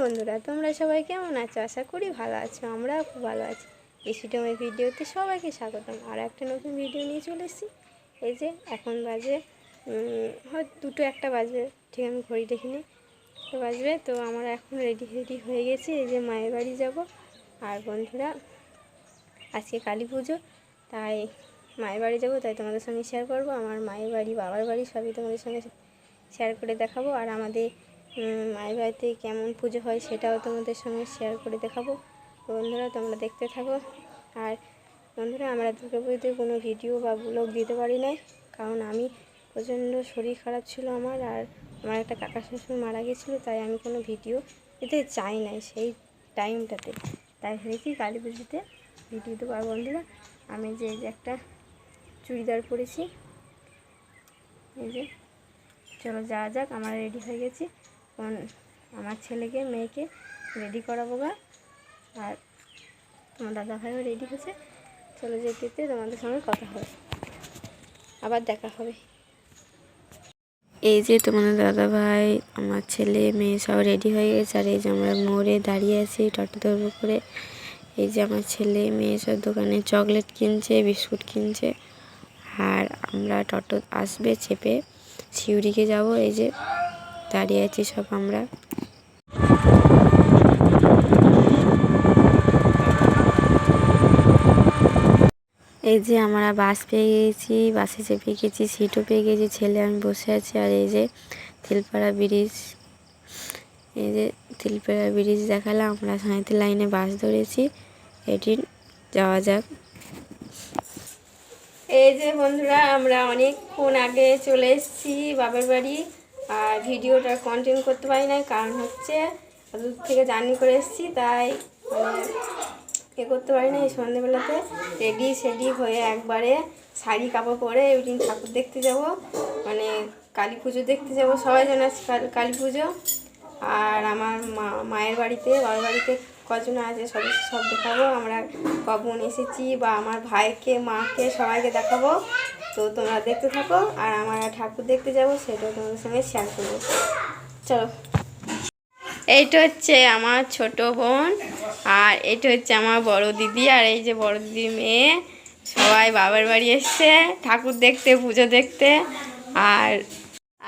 বন্ধুরা, তোমরা সবাই কেমন আছো? আশা করি ভালো আছো। আমরাও খুব ভালো আছি। এসিটমের ভিডিওতে সবাইকে স্বাগতম। আর একটা নতুন ভিডিও নিয়ে চলে এসেছি। এই যে এখন বাজে হয়তো 2-1 বাজবে, ঠিক আমি ঘড়ি দেখিনি, তো বাজবে। তো আমরা এখন রেডি হয়ে গেছি। এই যে মায়ের বাড়ি যাব। আর বন্ধুরা, আজকে কালী পুজো, তাই মায়ের বাড়ি যাব, তাই তোমাদের সঙ্গে শেয়ার করব। আমার মায়ের বাড়ি, বাবার বাড়ি সবই তোমাদের সঙ্গে শেয়ার করে দেখাবো। আর আমাদের মায়ের বাড়িতে কেমন পুজো হয় সেটাও তোমাদের সঙ্গে শেয়ার করে দেখাবো। বন্ধুরা, তোমরা দেখতে থাকো। আর বন্ধুরা, আমরা দুর্গাপুজোতে কোনো ভিডিও বা ব্লগ দিতে পারি নাই, কারণ আমি প্রচণ্ড শরীর খারাপ ছিল আমার। আর আমার একটা কাকা শ্বশুর মারা গেছিলো, তাই আমি কোনো ভিডিও দিতে চাই নাই সেই টাইমটাতে। তাই ভেবেছি কালী পুজোতে ভিডিও দেবো। আর বন্ধুরা, আমি যে একটা চুড়িদার পরেছি, এই যে, চলো যাওয়া যাক। আমরা রেডি হয়ে গেছি। আমার ছেলেকে মেয়েকে রেডি করাবো গা। আর তোমার দাদা ভাইও রেডি হয়েছে। চলো যেতে তোমাদের সঙ্গে কথা হবে, আবার দেখা হবে। এই যে তোমাদের দাদা ভাই, আমার ছেলে মেয়ে সব রেডি হয়ে গেছে। আর এই যে আমরা মোড়ে দাঁড়িয়ে আছি টোটো ধরবো করে। এই যে আমার ছেলে মেয়ে সব দোকানে চকলেট কিনছে, বিস্কুট কিনছে। আর আমরা টোটো আসবে চেপে শিউরিকে যাব। এই যে দাঁড়িয়ে আছি সব আমরা। এই যে আমরা বাস পেয়ে গেছি, বাসে চেপে গেছি, সিটও পেয়ে গেছি, ছেলে আমি বসে আছি। আর এই যে তিলপাড়া ব্রিজ, এই যে তিলপাড়া ব্রিজ দেখালাম। আমরা সাঁইতে লাইনে বাস ধরেছি, এটি যাওয়া যাক। এই যে বন্ধুরা, আমরা অনেকক্ষণ আগে চলে এসেছি বাবার বাড়ি। আর ভিডিওটা কন্টিনিউ করতে পারি নাই, কারণ হচ্ছে দূর থেকে জার্নি করে এসেছি, তাই করতে পারি না। এই সন্ধ্যেবেলাতে রেডি হয়ে একবারে শাড়ি কাপড় পরে ওই দিন ঠাকুর দেখতে যাব, মানে কালী পুজো দেখতে যাব। সবাই যেন আছে কালী পুজো। আর আমার মায়ের বাড়িতে, বাবার বাড়িতে কজন আছে সব দেখাবো। আমরা কখন এসেছি বা আমার ভাইকে, মাকে সবাইকে দেখাবো। তো তোমরা দেখতে থাকো। আর আমরা ঠাকুর দেখতে যাব, সেটাও তোমাদের সঙ্গে শেয়ার করবো। চলো। এইটা হচ্ছে আমার ছোট বোন, আর এটা হচ্ছে আমার বড় দিদি। আর এই যে বড় দিদির মেয়ে, সবাই বাবার বাড়ি এসছে ঠাকুর দেখতে, পুজো দেখতে।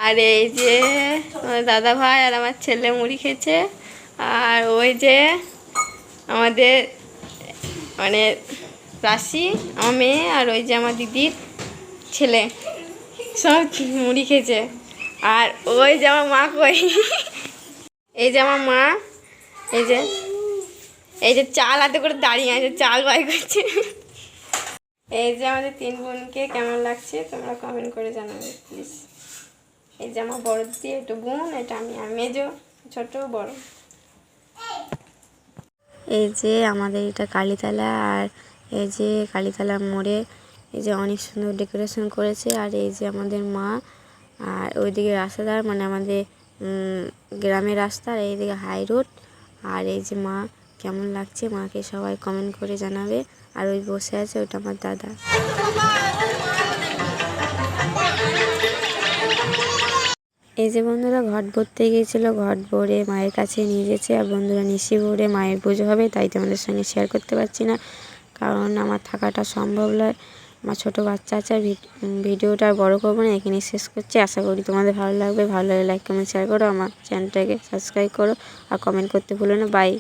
আর এই যে দাদা ভাই আর আমার ছেলে মুড়ি খেয়েছে। আর ওই যে আমাদের মানে রাশি, আমার মেয়ে, আর ওই যে আমার দিদির ছেলে, সব মুড়ি খেয়েছে। আর ওই যে আমার মা কই, এই যে আমার মা, এই যে চাল হাতে করে দাঁড়িয়ে আছে, চাল বাই করছে। এই যে আমাদের 3 বোনকে কেমন লাগছে তোমরা কমেন্ট করে জানাবে প্লিজ। এই যে আমার বড় দিদি, এটা বোন, এটা আমি, মেজো, ছোট, বড়। এই যে আমাদের এটা কালীতলা। আর এই যে কালীতলা মোড়ে এই যে অনেক সুন্দর ডেকোরেশন করেছে। আর এই যে আমাদের মা, আর ওইদিকে রাস্তাদার, মানে আমাদের গ্রামের রাস্তা, আর এইদিকে হাই রোড। আর এই যে মা, কেমন লাগছে মাকে সবাই কমেন্ট করে জানাবে। আর ওই বসে আছে, ওটা আমার দাদা। এই যে বন্ধুরা, ঘট ভরতে গিয়েছিলো, ঘট ভরে মায়ের কাছে নিয়ে গেছে। আর বন্ধুরা, নিশি ভরে মায়ের পুজো হবে, তাই তোমাদের সঙ্গে শেয়ার করতে পারছি না, কারণ আমার থাকাটা সম্ভব নয়। আমার ছোটো বাচ্চা আছে। আর ভিডিওটা আর বড়ো করবো না, এখানে শেষ করছি। আশা করি তোমাদের ভালো লাগবে। ভালো লাগলে লাইক, কমেন্ট, শেয়ার করো। আমার চ্যানেলটাকে সাবস্ক্রাইব করো আর কমেন্ট করতে ভুলো না। বাই।